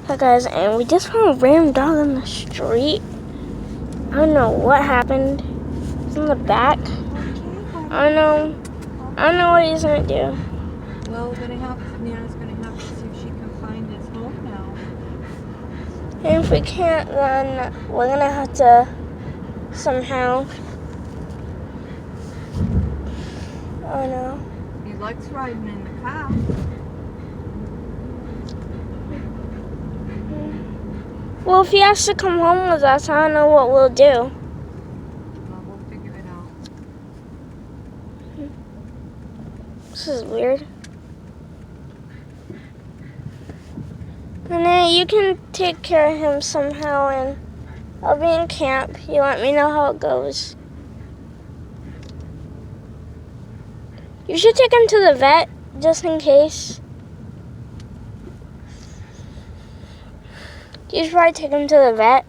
Hi guys, and we just found a random dog on the street. I don't know what happened. It's in the back. I don't know what he's gonna do. Well, Nana's gonna have to see if she can find his home now. And if we can't, then we're gonna have to somehow. Oh no. He likes riding in the car. Well, if he has to come home with us, I don't know what we'll do. Well, we'll figure it out. This is weird. And then you can take care of him somehow, and I'll be in camp. You let me know how it goes. You should take him to the vet, just in case. You should probably take him to the vet.